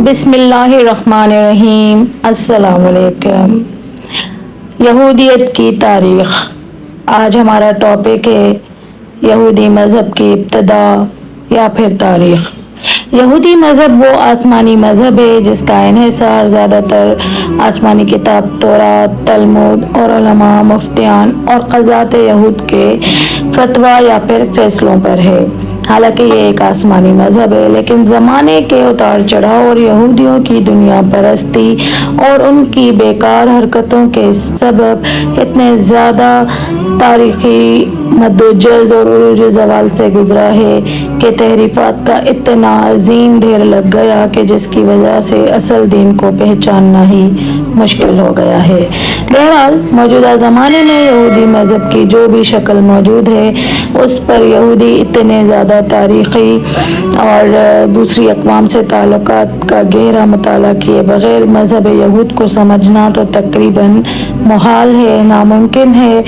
بسم اللہ الرحمن الرحیم۔ السلام علیکم۔ یہودیت کی تاریخ۔ آج ہمارا ٹاپک ہے یہودی مذہب کی ابتدا یا پھر تاریخ۔ یہودی مذہب وہ آسمانی مذہب ہے جس کا انحصار زیادہ تر آسمانی کتاب تورات، تلمود اور علماء، مفتیان اور قضات یہود کے فتویٰ یا پھر فیصلوں پر ہے۔ حالانکہ یہ ایک آسمانی مذہب ہے، لیکن زمانے کے اتار چڑھاؤ اور یہودیوں کی دنیا پرستی اور ان کی بیکار حرکتوں کے سبب اتنے زیادہ تاریخی مدوجز اور عروج زوال سے گزرا ہے کہ تحریفات کا اتنا عظیم ڈھیر لگ گیا کہ جس کی وجہ سے اصل دین کو پہچاننا ہی مشکل ہو گیا ہے۔ بہرحال موجودہ زمانے میں یہودی مذہب کی جو بھی شکل موجود ہے اس پر یہودی اتنے زیادہ تاریخی اور دوسری اقوام سے تعلقات کا گہرا مطالعہ کیے بغیر مذہب یہود کو سمجھنا تو تقریباً محال ہے، ناممکن ہے۔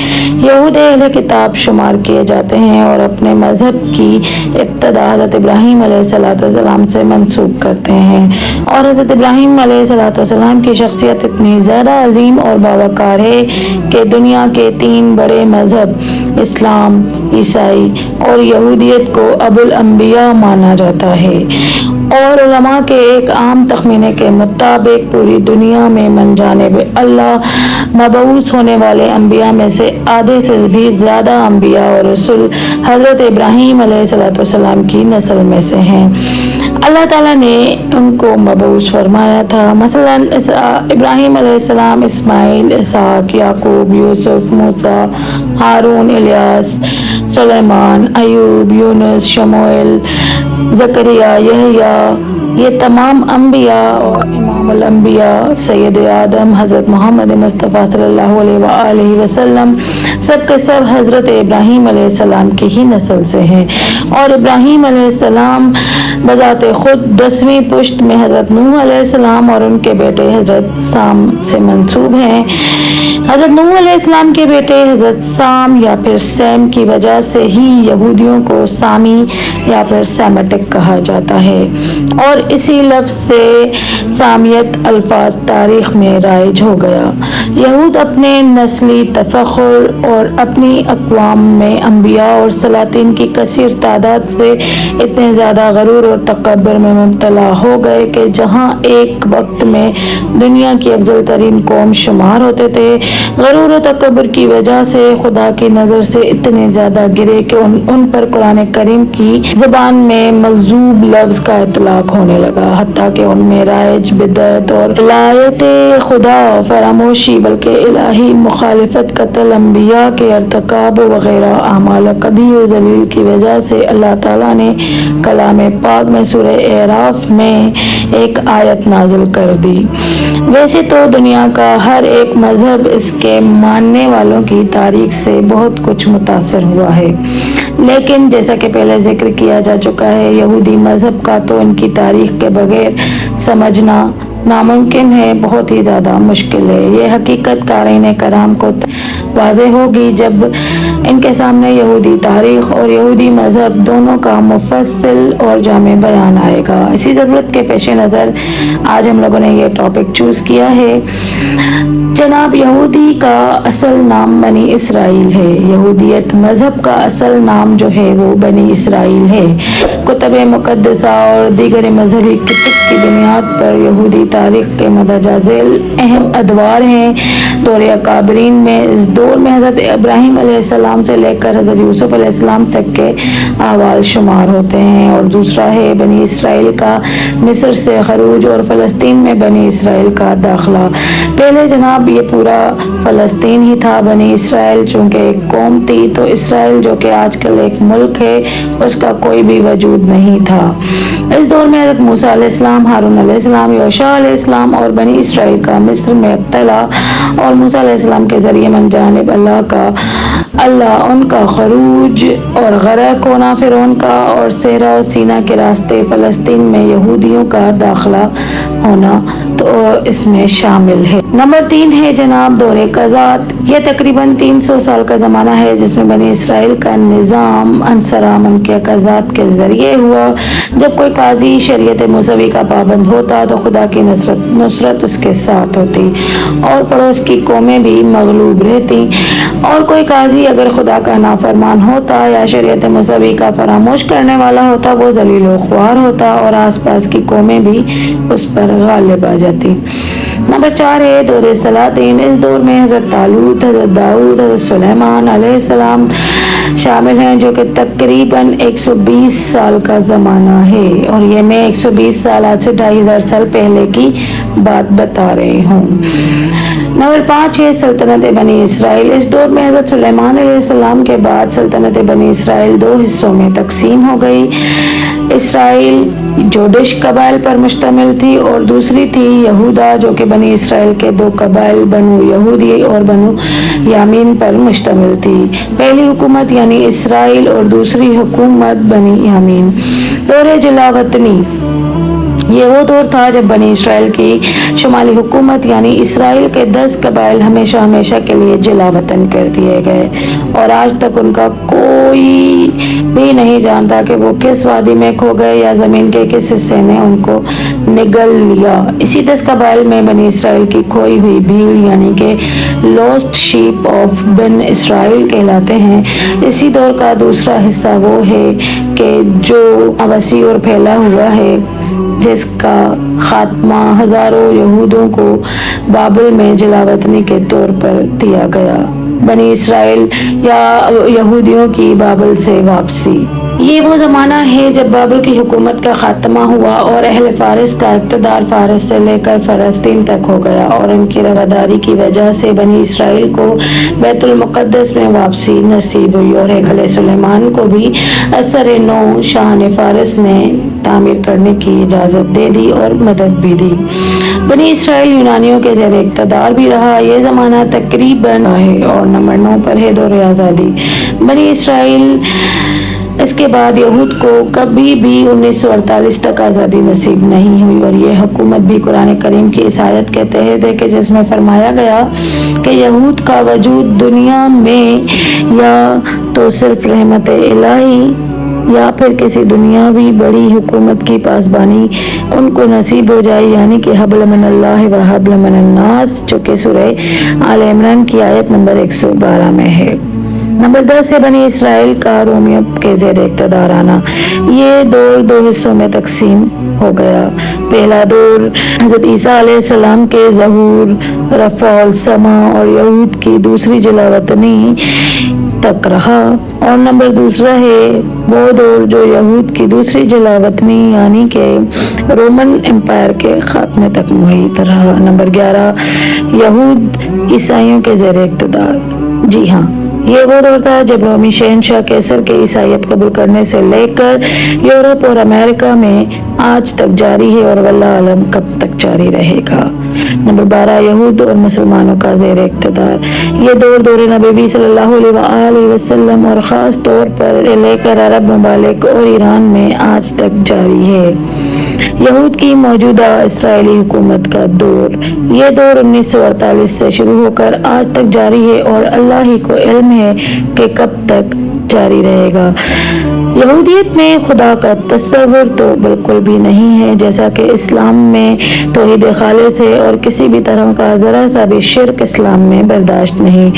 یہود اہل کتاب شمار کیے جاتے ہیں اور اپنے مذہب کی ابتدا حضرت ابراہیم علیہ السلام سے منسوب کرتے ہیں، اور حضرت ابراہیم علیہ السلام کی شخصیت اتنی زیادہ عظیم اور باوقار ہے کہ دنیا کے 3 بڑے مذہب اسلام، عیسائی اور یہودیت کو ابو الانبیاء مانا جاتا ہے، اور علماء کے ایک عام تخمینے کے مطابق پوری دنیا میں من جانب اللہ مبعوث ہونے والے انبیاء میں سے آدھے سے بھی زیادہ انبیاء اور رسول حضرت ابراہیم علیہ السلام کی نسل میں سے ہیں۔ اللہ تعالیٰ نے ان کو مبعوث فرمایا تھا، مثلا ابراہیم علیہ السلام، اسماعیل، اسحاق، یعقوب، یوسف، موسیٰ، ہارون، الیاس، سلیمان، ایوب، یونس، شموئیل، زکریا، یحییٰ، یہ تمام انبیاء اور امام الانبیاء سید آدم حضرت محمد مصطفیٰ صلی اللہ علیہ وآلہ وسلم سب کے سب حضرت ابراہیم علیہ السلام کی ہی نسل سے ہیں، اور ابراہیم علیہ السلام بذات خود 10ویں پشت میں حضرت نوح علیہ السلام اور ان کے بیٹے حضرت سام سے منسوب ہیں۔ حضرت نوح علیہ السلام کے بیٹے حضرت سام یا پھر سیم کی وجہ سے ہی یہودیوں کو سامی یا پھر سیمیٹک کہا جاتا ہے، اور اسی لفظ سے سامیت الفاظ تاریخ میں رائج ہو گیا۔ یہود اپنے نسلی تفخر اور اپنی اقوام میں انبیاء اور سلاطین کی کثیر تعداد سے اتنے زیادہ غرور اور تکبر میں مبتلا ہو گئے کہ جہاں ایک وقت میں دنیا کی افضل ترین قوم شمار ہوتے تھے، غرور و تکبر کی وجہ سے خدا کی نظر سے اتنے زیادہ گرے کہ ان پر قرآن کریم کی زبان میں مغضوب لفظ کا اطلاق ہونے لگا، حتیٰ کہ ان میں رائج بدعت اور ولایت خدا فراموشی بلکہ الہی مخالفت، قتل انبیاء کے ارتکاب وغیرہ اعمال قبیح و ذلیل کی وجہ سے اللہ تعالیٰ نے کلام پاک میں سورہ اعراف میں ایک آیت نازل کر دی۔ ویسے تو دنیا کا ہر ایک مذہب اس کے ماننے والوں کی تاریخ سے بہت کچھ متاثر ہوا ہے، لیکن جیسا کہ پہلے ذکر کیا جا چکا ہے، یہودی مذہب کا تو ان کی تاریخ کے بغیر سمجھنا ناممکن ہے، بہت ہی زیادہ مشکل ہے۔ یہ حقیقت قارئین کرام کو واضح ہوگی جب ان کے سامنے یہودی تاریخ اور یہودی مذہب دونوں کا مفصل اور جامع بیان آئے گا۔ اسی ضرورت کے پیش نظر آج ہم لوگوں نے یہ ٹاپک چوز کیا ہے۔ جناب، یہودی کا اصل نام بنی اسرائیل ہے۔ یہودیت مذہب کا اصل نام جو ہے وہ بنی اسرائیل ہے۔ کتب مقدسہ اور دیگر مذہبی کتب کی بنیاد پر یہودی تاریخ کے مندرجہ ذیل اہم ادوار ہیں۔ دور اکابرین میں اس دور میں حضرت ابراہیم علیہ السلام سے لے کر حضرت یوسف علیہ السلام تک کے احوال شمار ہوتے ہیں، اور دوسرا ہے بنی اسرائیل کا مصر سے خروج اور فلسطین میں بنی اسرائیل کا داخلہ۔ پہلے جناب یہ پورا فلسطین ہی تھا، بنی اسرائیل چونکہ ایک قوم تھی تو اسرائیل جو کہ آج کل ایک ملک ہے اس کا کوئی بھی وجود نہیں تھا۔ اس دور میں حضرت موسیٰ علیہ السلام، ہارون علیہ السلام، یوشع علیہ السلام اور بنی اسرائیل کا مصر میں ابتلا اور موسیٰ علیہ السلام کے ذریعے من جانب اللہ کا اللہ ان کا خروج اور غرق ہونا فرعون کا اور صحرا و سینا کے راستے فلسطین میں یہودیوں کا داخلہ ہونا تو اس میں شامل ہے۔ نمبر 3 ہے جناب دور قضات۔ یہ تقریباً 300 سال کا زمانہ ہے جس میں بنی اسرائیل کا نظام انصرام ان کے قضات کے ذریعے ہوا۔ جب کوئی قاضی شریعت موسوی کا پابند ہوتا تو خدا کی نصرت اس کے ساتھ ہوتی اور پڑوس کی قومیں بھی مغلوب رہتی، اور کوئی قاضی اگر خدا کا نافرمان ہوتا یا شریعت موسوی کا فراموش کرنے والا ہوتا وہ ذلیل و خوار ہوتا اور آس پاس کی قومیں بھی اس پر غالب آ جاتی۔ نمبر 4 ہے دور سلاطین۔ اس دور میں حضرت طالوت، حضرت داؤد، حضرت سلیمان علیہ السلام شامل ہیں جو کہ تقریباً 120 سال کا زمانہ ہے، اور یہ میں 120 سال آج سے 2500 سال پہلے کی بات بتا رہی ہوں۔ نمبر 5 ہے سلطنت بنی اسرائیل۔ اس دور میں حضرت سلیمان علیہ السلام کے بعد سلطنت بنی اسرائیل 2 حصوں میں تقسیم ہو گئی۔ اسرائیل جو 10 قبائل پر مشتمل تھی اور دوسری تھی یہودا جو کہ بنی اسرائیل کے 2 قبائل بنو یہودی اور بنو یامین پر مشتمل تھی۔ پہلی حکومت یعنی اسرائیل اور دوسری حکومت بنی یامین۔ دور جلا وطنی۔ یہ وہ دور تھا جب بنی اسرائیل کی شمالی حکومت یعنی اسرائیل کے 10 قبائل ہمیشہ کے لیے جلا وطن کر دیے گئے، اور آج تک ان کا کوئی بھی نہیں جانتا کہ وہ کس وادی میں کھو گئے یا زمین کے کس حصے نے ان کو نگل لیا۔ اسی 10 قبائل میں بنی اسرائیل کی کھوئی ہوئی بھیڑ یعنی کہ لوسٹ شیپ آف بن اسرائیل کہلاتے ہیں۔ اسی دور کا دوسرا حصہ وہ ہے کہ جو وسیع اور پھیلا ہوا ہے، جس کا خاتمہ ہزاروں یہودوں کو بابل میں جلا وطنی کے طور پر دیا گیا۔ بنی اسرائیل یا یہودیوں کی بابل سے واپسی۔ یہ وہ زمانہ ہے جب بابل کی حکومت کا خاتمہ ہوا اور اہل فارس کا اقتدار فارس سے لے کر فلسطین تک ہو گیا، اور ان کی رواداری کی وجہ سے بنی اسرائیل کو بیت المقدس میں واپسی نصیب ہوئی، اور ہیکل سلیمان کو بھی اثر نو شاہ فارس نے تعمیر کرنے کی اجازت دے دی اور مدد بھی دی۔ بنی اسرائیل یونانیوں کے زیر اقتدار بھی رہا۔ یہ زمانہ تقریباً ہے۔ اور نمبر 9 پر ہے دور آزادی۔ بنی اسرائیل اس کے بعد یہود کو کبھی بھی 1948 تک آزادی نصیب نہیں ہوئی، اور یہ حکومت بھی قرآن کریم کی اس آیت کے تحت ہے کہ جس میں فرمایا گیا کہ یہود کا وجود دنیا میں یا تو صرف رحمت الہی یا پھر کسی دنیاوی بڑی حکومت کی پاسبانی ان کو نصیب ہو جائے، یعنی کہ حبل من اللہ و حبل من الناس، جو کہ سورہ آل عمران کی آیت نمبر 112 میں ہے۔ نمبر 10 ہے بنی اسرائیل کا رومیوں کے زیر اقتدار آنا۔ یہ دور 2 حصوں میں تقسیم ہو گیا۔ پہلا دور حضرت عیسیٰ علیہ السلام کے ظہور، رفع السما اور یہود کی دوسری جلا وطنی تک رہا، اور نمبر 2 ہے وہ دور جو یہود کی دوسری جلا وطنی یعنی کہ رومن امپائر کے خاتمے تک محیط رہا۔ نمبر 11 یہود عیسائیوں کے زیر اقتدار۔ جی ہاں، یہ وہ دور تھا جب رومی شہنشاہ قیصر کے عیسائیت قبول کرنے سے لے کر یورپ اور امریکہ میں آج تک جاری ہے، اور واللہ عالم کب تک جاری رہے گا۔ نمبر 12 یہود اور مسلمانوں کا زیر اقتدار۔ یہ دور نبی صلی اللہ علیہ وآلہ وسلم اور خاص طور پر لے کر عرب ممالک اور ایران میں آج تک جاری ہے۔ یہود کی موجودہ اسرائیلی حکومت کا دور۔ یہ دور 1948 سے شروع ہو کر آج تک جاری ہے، اور اللہ ہی کو علم ہے کہ کب تک جاری رہے گا۔ یہودیت میں خدا کا تصور تو بالکل بھی نہیں ہے، جیسا کہ اسلام میں توحید خالص ہے، اور کسی بھی طرح کا ذرا سا بھی شرک اسلام میں برداشت نہیں،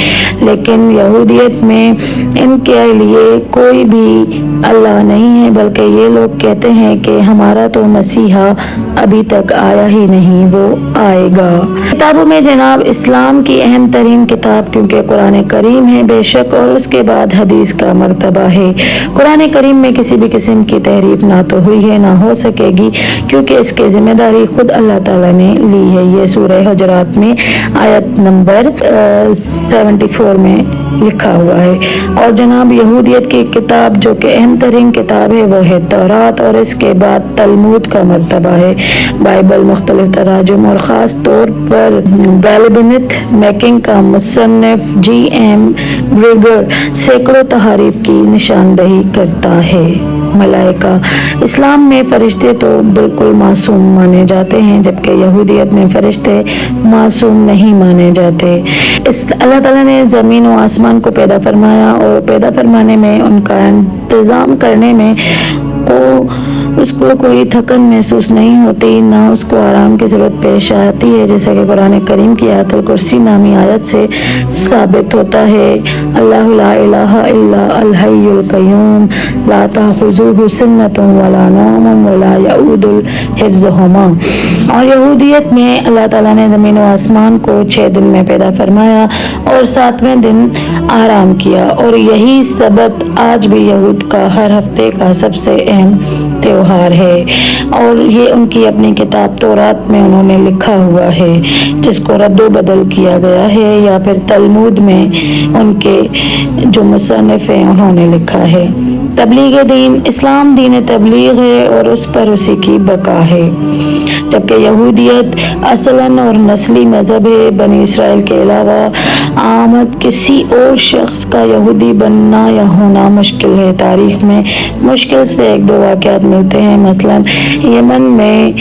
لیکن یہودیت میں ان کے لیے کوئی بھی اللہ نہیں ہے، بلکہ یہ لوگ کہتے ہیں کہ ہمارا تو مسیحا ابھی تک آیا ہی نہیں، وہ آئے گا۔ کتابوں میں جناب اسلام کی اہم ترین کتاب کیونکہ قرآن کریم ہے بے شک، اور اس کے بعد حدیث کا مرتبہ ہے۔ قرآن کریم میں کسی بھی قسم کی تحریف نہ تو ہوئی ہے نہ ہو سکے گی، کیونکہ اس کی ذمہ داری خود اللہ تعالیٰ نے لی ہے۔ یہ سورہ حجرات میں آیت نمبر 74 میں لکھا ہوا ہے۔ اور جناب یہودیت کی کتاب جو کہ اہم ترین کتاب ہے وہ ہے تورات، اور اس کے بعد تلمود کا مرتبہ ہے۔ بائبل مختلف تراجم اور خاص طور پر بیلبنت میکنگ کا مصنف جی ایم گریگر سینکڑوں تحاریف کی نشاندہی کرتا ہے۔ ملائکہ، اسلام میں فرشتے تو بالکل معصوم مانے جاتے ہیں، جبکہ یہودیت میں فرشتے معصوم نہیں مانے جاتے۔ اللہ تعالیٰ نے زمین و آسمان کو پیدا فرمایا، اور پیدا فرمانے میں ان کا انتظام کرنے میں اس کو کوئی تھکن محسوس نہیں ہوتی، نہ اس کو آرام کی ضرورت پیش آتی ہے، جیسا کہ قرآن کریم کی آیت الکرسی نامی آیت سے ثابت ہوتا ہے۔ اللہ لا الہ الا الحی القیوم لا تأخذہ سنۃ ولا نوم ولا یؤودہ حفظہما۔ اور یہودیت میں اللہ تعالیٰ نے زمین و آسمان کو 6 دن میں پیدا فرمایا اور 7ویں دن آرام کیا، اور یہی سبت آج بھی یہود کا ہر ہفتے کا سب سے اہم تہوار ہے، اور یہ ان کی اپنی کتاب تورات میں انہوں نے لکھا ہوا ہے، جس کو رد و بدل کیا گیا ہے، یا پھر تلمود میں ان کے جو مصنف ہیں انہوں نے لکھا ہے۔ تبلیغ دین، اسلام دین تبلیغ ہے اور اس پر اسی کی بقا ہے، جبکہ یہودیت اصلاً اور نسلی مذہب ہے۔ بنی اسرائیل کے علاوہ آمد کسی اور شخص کا یہودی بننا یا ہونا مشکل ہے۔ تاریخ میں مشکل سے 1-2 واقعات ملتے ہیں، مثلاً یمن میں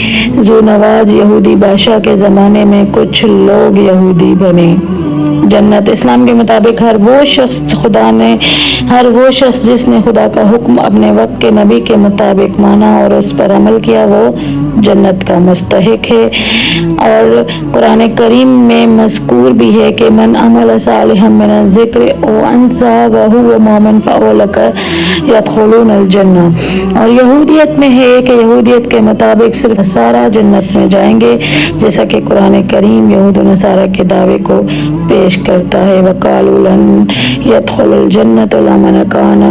ذونواج یہودی بادشاہ کے زمانے میں کچھ لوگ یہودی بنے۔ جنت، اسلام کے مطابق ہر وہ شخص جس نے خدا کا حکم اپنے وقت کے نبی کے مطابق مانا اور اس پر عمل کیا، وہ جنت کا مستحق ہے۔ اور قرآن کریم میں مذکور بھی ہے کہ من عمل صالحا من الذکر وانثی وہو مؤمن فاولئک یدخلون الجنہ۔ اور یہودیت میں ہے کہ یہودیت کے مطابق صرف نصارہ جنت میں جائیں گے، جیسا کہ قرآن کریم یہود و نصارہ کے دعوے کو پیش کرتا ہے۔ وقالوا لن يدخل الجنۃ الا من کان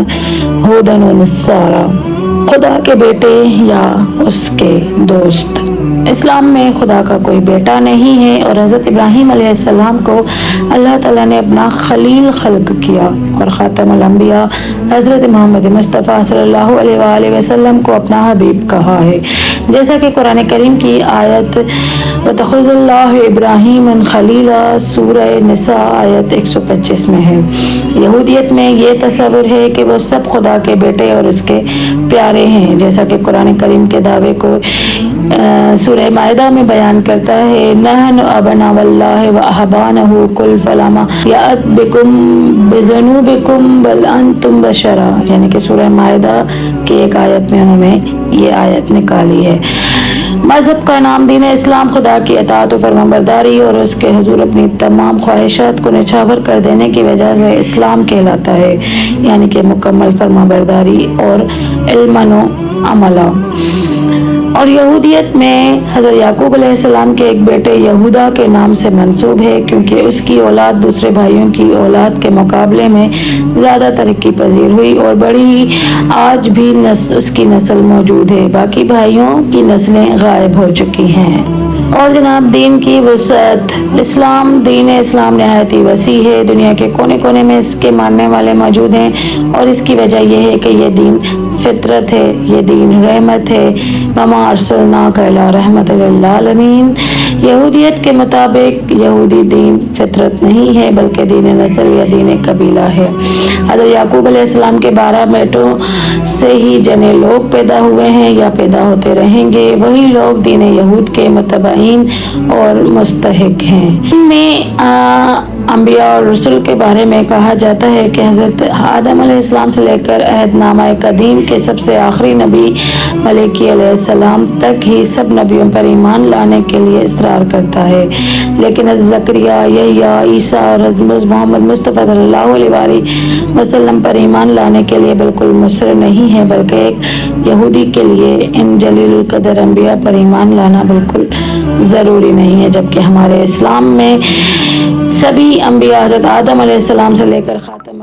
ھودا ونصارا، خدا کے بیٹے یا اس کے دوست۔ اسلام میں خدا کا کوئی بیٹا نہیں ہے، اور حضرت ابراہیم علیہ السلام کو اللہ تعالیٰ نے اپنا خلیل خلق کیا، اور خاتم الانبیاء حضرت محمد مصطفیٰ صلی اللہ علیہ وآلہ وسلم کو اپنا حبیب کہا ہے، جیسا کہ قرآن کریم کی آیت وَاتَّخَذَ اللَّهُ إِبْرَاهِيمَ خَلِيلًا سورہ نساء آیت 125 میں ہے۔ یہودیت میں یہ تصور ہے کہ وہ سب خدا کے بیٹے اور اس کے پیارے ہیں، جیسا کہ قرآن کریم کے دعوے کو سورہ مائدہ میں بیان کرتا ہے، نحن ابناء اللہ واحبانہ قل فلما یأت بکم بذنوبکم بل انتم بشرا، یعنی کہ سورہ مائدہ کی ایک آیت میں انہوں نے یہ آیت نکالی ہے۔ مذہب کا نام دین اسلام خدا کی اطاعت و فرمانبرداری اور اس کے حضور اپنی تمام خواہشات کو نچھاور کر دینے کی وجہ سے اسلام کہلاتا ہے، یعنی کہ مکمل فرمانبرداری اور علم و عمل۔ اور یہودیت میں حضرت یعقوب علیہ السلام کے ایک بیٹے یہودا کے نام سے منسوب ہے، کیونکہ اس کی اولاد دوسرے بھائیوں کی اولاد کے مقابلے میں زیادہ ترقی پذیر ہوئی اور بڑی ہی آج بھی اس کی نسل موجود ہے، باقی بھائیوں کی نسلیں غائب ہو چکی ہیں۔ اور جناب دین کی وسعت، دین اسلام نہایت ہی وسیع ہے، دنیا کے کونے کونے میں اس کے ماننے والے موجود ہیں، اور اس کی وجہ یہ ہے کہ یہ دین فطرت ہے، یہ دین رحمت ہے۔ وما ارسلناک الا رحمۃ للعالمین۔ یہودیت کے مطابق یہودی دین فطرت نہیں ہے بلکہ دین نسل یا دین قبیلہ ہے۔ حضرت یعقوب علیہ السلام کے 12 بیٹوں سے ہی جنے لوگ پیدا ہوئے ہیں یا پیدا ہوتے رہیں گے، وہی لوگ دین یہود کے متبعین اور مستحق ہیں۔ ان میں انبیاء اور رسول کے بارے میں کہا جاتا ہے کہ حضرت آدم علیہ السلام سے لے کر عہد نامہ قدیم کے سب سے آخری نبی ملیکی علیہ السلام تک ہی سب نبیوں پر ایمان لانے کے لیے اصرار کرتا ہے، لیکن زکریا، یحییٰ، عیسیٰ اور محمد مصطفیٰ صلی اللہ علیہ وآلہ وسلم پر ایمان لانے کے لیے بالکل مصر نہیں ہے، بلکہ ایک یہودی کے لیے ان جلیل القدر انبیاء پر ایمان لانا بالکل ضروری نہیں ہے، جبکہ ہمارے اسلام میں سبھی انبیاء حضرت آدم علیہ السلام سے لے کر خاتم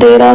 13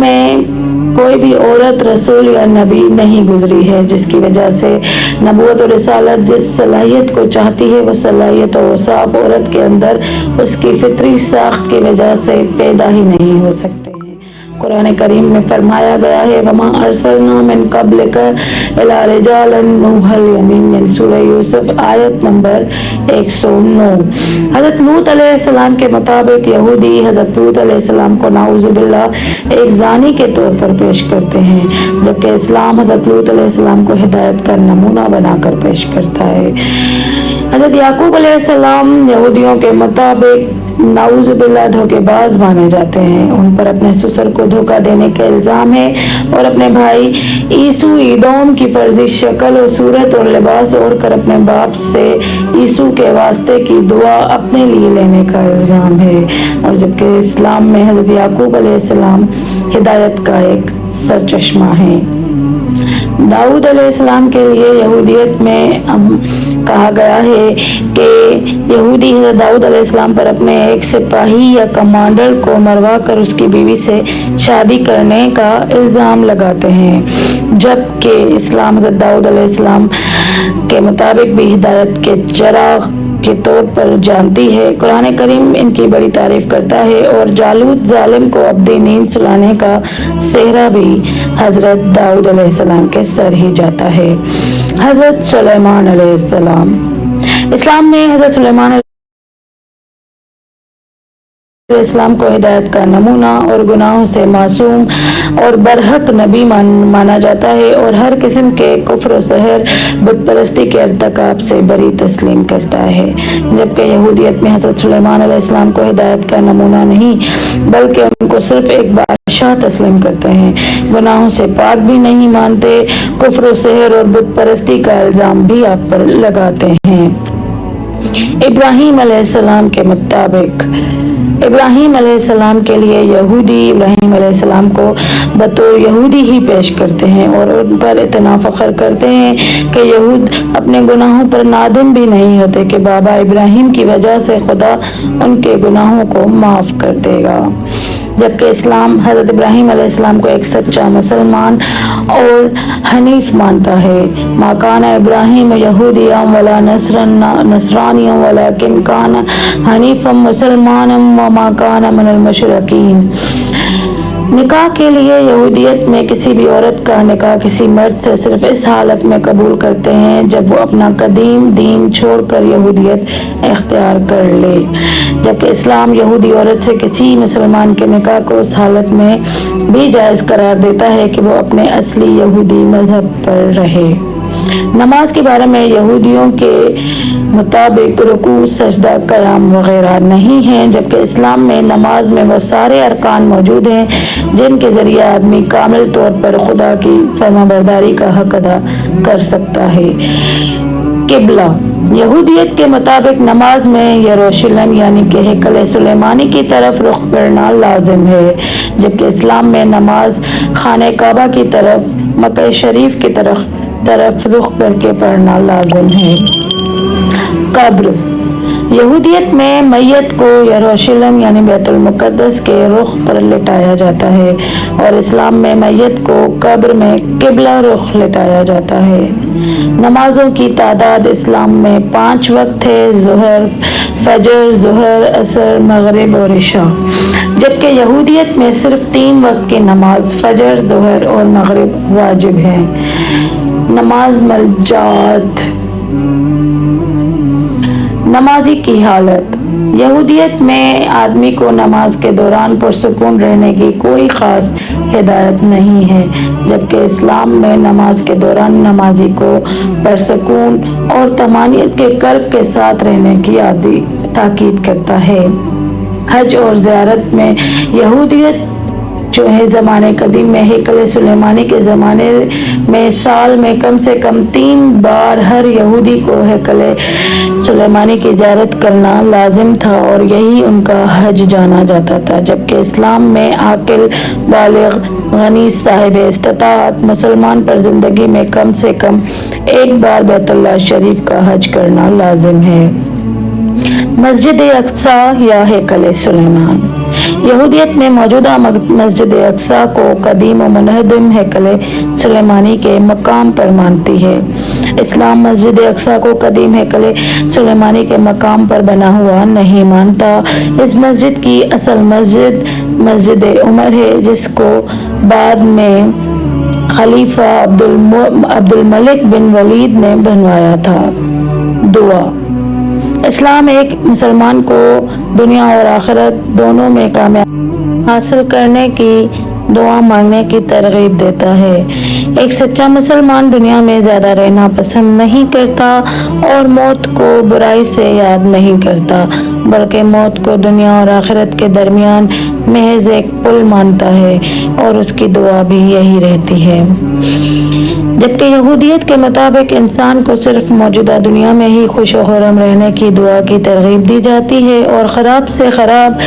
میں کوئی بھی عورت رسول یا نبی نہیں گزری ہے، جس کی وجہ سے نبوت اور رسالت جس صلاحیت کو چاہتی ہے وہ صلاحیت اور اوصاف عورت کے اندر اس کی فطری ساخت کی وجہ سے پیدا ہی نہیں ہو سکتے ہیں۔ قرآن کریم میں فرمایا گیا ہے وَمَا أَرْسَلْنَا مِن قَبْلِكَ إِلَّا رِجَالًا نُوحِي إِلَيْهِم من سورہ یوسف آیت نمبر 109۔ حضرت لوط علیہ السلام کے مطابق یہودی حضرت لوط علیہ السلام کو نعوذ باللہ ایک زانی کے طور پر پیش کرتے ہیں، جبکہ اسلام حضرت لوط علیہ السلام کو ہدایت کا نمونہ بنا کر پیش کرتا ہے۔ حضرت یعقوب علیہ السلام یہودیوں کے مطابق نعوذ باللہ دھوکے باز مانے جاتے ہیں۔ ان پر اپنے سسر کو دھوکہ دینے کا الزام ہے اور اپنے بھائی عیسو ایدوم کی فرضی شکل و صورت اور لباس اوڑھ کر اپنے باپ سے عیسو کے واسطے کی دعا اپنے لیے لینے کا الزام ہے، اور جبکہ اسلام میں حضرت یعقوب علیہ السلام ہدایت کا ایک سرچشمہ ہے۔ داؤد علیہ السلام کے لیے یہودیت میں کہا گیا ہے کہ یہودی حضرت داؤد علیہ السلام پر اپنے ایک سپاہی یا کمانڈر کو مروا کر اس کی بیوی سے شادی کرنے کا الزام لگاتے ہیں، جبکہ اسلام حضرت داؤد علیہ السلام کے مطابق بھی ہدایت کے چراغ کے طور پر جانتی ہے۔ قرآن کریم ان کی بڑی تعریف کرتا ہے، اور جالوت ظالم کو ابدی نیند سلانے کا سہرا بھی حضرت داؤد علیہ السلام کے سر ہی جاتا ہے۔ حضرت سلیمان علیہ السلام، اسلام میں حضرت سلیمان علیہ السلام کو ہدایت کا نمونہ اور گناہوں سے معصوم اور برحق نبی مانا جاتا ہے، اور ہر قسم کے کفر و سحر بت پرستی کے ارتکاب سے بری تسلیم کرتا ہے، جبکہ یہودیت میں حضرت سلیمان علیہ السلام کو ہدایت کا نمونہ نہیں بلکہ ان کو صرف ایک بادشاہ تسلیم کرتے ہیں، گناہوں سے پاک بھی نہیں مانتے، کفر و سحر اور بت پرستی کا الزام بھی آپ پر لگاتے ہیں۔ ابراہیم علیہ السلام کے مطابق ابراہیم علیہ السلام کے لیے یہودی ابراہیم علیہ السلام کو بطور یہودی ہی پیش کرتے ہیں اور ان پر اتنا فخر کرتے ہیں کہ یہود اپنے گناہوں پر نادم بھی نہیں ہوتے کہ بابا ابراہیم کی وجہ سے خدا ان کے گناہوں کو معاف کر دے گا، جبکہ اسلام حضرت ابراہیم علیہ السلام کو ایک سچا مسلمان اور حنیف مانتا ہے۔ ما کان ابراہیم یہودیا ولا نصرانیا ولکن کان حنیفا مسلمانا وما کان من المشرکین۔ نکاح کے لیے یہودیت میں کسی بھی عورت کا نکاح کسی مرد سے صرف اس حالت میں قبول کرتے ہیں جب وہ اپنا قدیم دین چھوڑ کر یہودیت اختیار کر لے، جبکہ اسلام یہودی عورت سے کسی مسلمان کے نکاح کو اس حالت میں بھی جائز قرار دیتا ہے کہ وہ اپنے اصلی یہودی مذہب پر رہے۔ نماز کے بارے میں یہودیوں کے مطابق رکوع، سجدہ، قیام وغیرہ نہیں ہیں، جبکہ اسلام میں نماز میں وہ سارے ارکان موجود ہیں جن کے ذریعے آدمی کامل طور پر خدا کی فرمانبرداری کا حق ادا کر سکتا ہے۔ قبلہ، یہودیت کے مطابق نماز میں یروشلم یعنی کہ ہیکل سلیمانی کی طرف رخ کرنا لازم ہے، جبکہ اسلام میں نماز خانہ کعبہ کی طرف مکہ شریف کی طرف رخ کر کے پڑھنا لازم ہے۔ قبر، یہودیت میں میت کو یروشلم یعنی بیت المقدس کے رخ پر لٹایا جاتا ہے، اور اسلام میں میت کو قبر میں قبلہ رخ لٹایا جاتا ہے۔ نمازوں کی تعداد اسلام میں 5 وقت ہے: ظہر، فجر، ظہر، عصر، مغرب اور عشاء، جبکہ یہودیت میں صرف 3 وقت کی نماز فجر، ظہر اور مغرب واجب ہے۔ نماز ملجاد، نمازی کی حالت، یہودیت میں آدمی کو نماز کے دوران پرسکون رہنے کی کوئی خاص ہدایت نہیں ہے، جبکہ اسلام میں نماز کے دوران نمازی کو پرسکون اور طمانینت کے قلب کے ساتھ رہنے کی تاکید کرتا ہے۔ حج اور زیارت میں یہودیت جو ہے زمانے قدیم میں ہیکل سلیمانی کے زمانے میں سال میں کم سے کم 3 بار ہر یہودی کو ہیکل سلیمانی کی زیارت کرنا لازم تھا، اور یہی ان کا حج جانا جاتا تھا، جبکہ اسلام میں عاقل، بالغ، غنی، صاحب استطاعت مسلمان پر زندگی میں کم سے کم 1 بار بیت اللہ شریف کا حج کرنا لازم ہے۔ مسجد اقصی یا ہیکل سلیمان، یہودیت میں موجودہ مسجد اقصی کو قدیم و منہدم ہیکل سلیمانی کے مقام پر مانتی ہے۔ اسلام مسجد اقصی کو قدیم ہیکل سلیمانی کے مقام پر بنا ہوا نہیں مانتا۔ اس مسجد کی اصل مسجد عمر ہے، جس کو بعد میں خلیفہ عبد الملک بن ولید نے بنوایا تھا۔ دعا۔ اسلام ایک مسلمان کو دنیا اور آخرت دونوں میں کامیابی حاصل کرنے کی دعا مانگنے کی ترغیب دیتا ہے۔ ایک سچا مسلمان دنیا میں زیادہ رہنا پسند نہیں کرتا اور موت کو برائی سے یاد نہیں کرتا، بلکہ موت کو دنیا اور آخرت کے درمیان محض ایک پل مانتا ہے، اور اس کی دعا بھی یہی رہتی ہے۔ جبکہ یہودیت کے مطابق انسان کو صرف موجودہ دنیا میں ہی خوش و خرم رہنے کی دعا کی ترغیب دی جاتی ہے، اور خراب سے خراب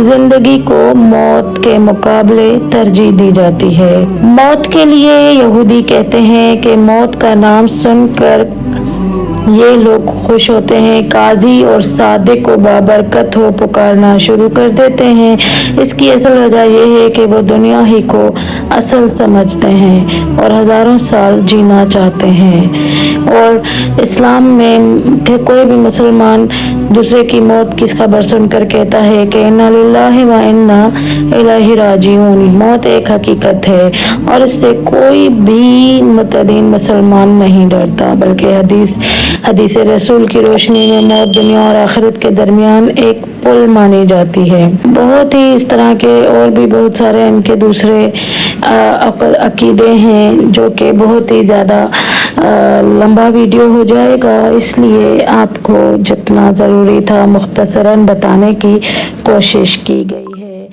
زندگی کو موت کے مقابلے ترجیح دی جاتی ہے۔ موت کے لیے یہودی کہتے ہیں کہ موت کا نام سن کر یہ لوگ خوش ہوتے ہیں، قاضی اور صادق و بابرکت ہو پکارنا شروع کر دیتے ہیں۔ اس کی اصل وجہ یہ ہے کہ وہ دنیا ہی کو اصل سمجھتے ہیں اور ہزاروں سال جینا چاہتے ہیں، اور اسلام میں کوئی بھی مسلمان دوسرے کی موت کی خبر سن کر کہتا ہے کہ انا للہ و انا الیہ راجعون۔ موت ایک حقیقت ہے اور اس سے کوئی بھی متدین مسلمان نہیں ڈرتا، بلکہ حدیث رسول کی روشنی میں موت دنیا اور آخرت کے درمیان ایک پل مانی جاتی ہے۔ بہت ہی اس طرح کے اور بھی بہت سارے ان کے دوسرے عقیدے ہیں، جو کہ بہت ہی زیادہ لمبا ویڈیو ہو جائے گا، اس لیے آپ کو جتنا ضروری تھا مختصراً بتانے کی کوشش کی گئی ہے۔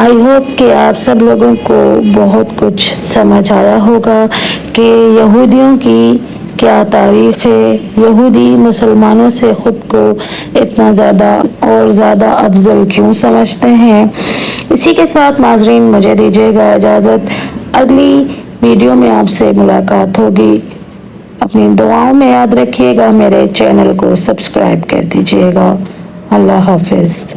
آئی ہوپ کہ آپ سب لوگوں کو بہت کچھ سمجھ آیا ہوگا کہ یہودیوں کی کیا تاریخ ہے، یہودی مسلمانوں سے خود کو اتنا زیادہ اور زیادہ افضل کیوں سمجھتے ہیں۔ اسی کے ساتھ ناظرین مجھے دیجیے گا اجازت، اگلی ویڈیو میں آپ سے ملاقات ہوگی۔ اپنی دعاؤں میں یاد رکھیے گا، میرے چینل کو سبسکرائب کر دیجیے گا۔ اللہ حافظ۔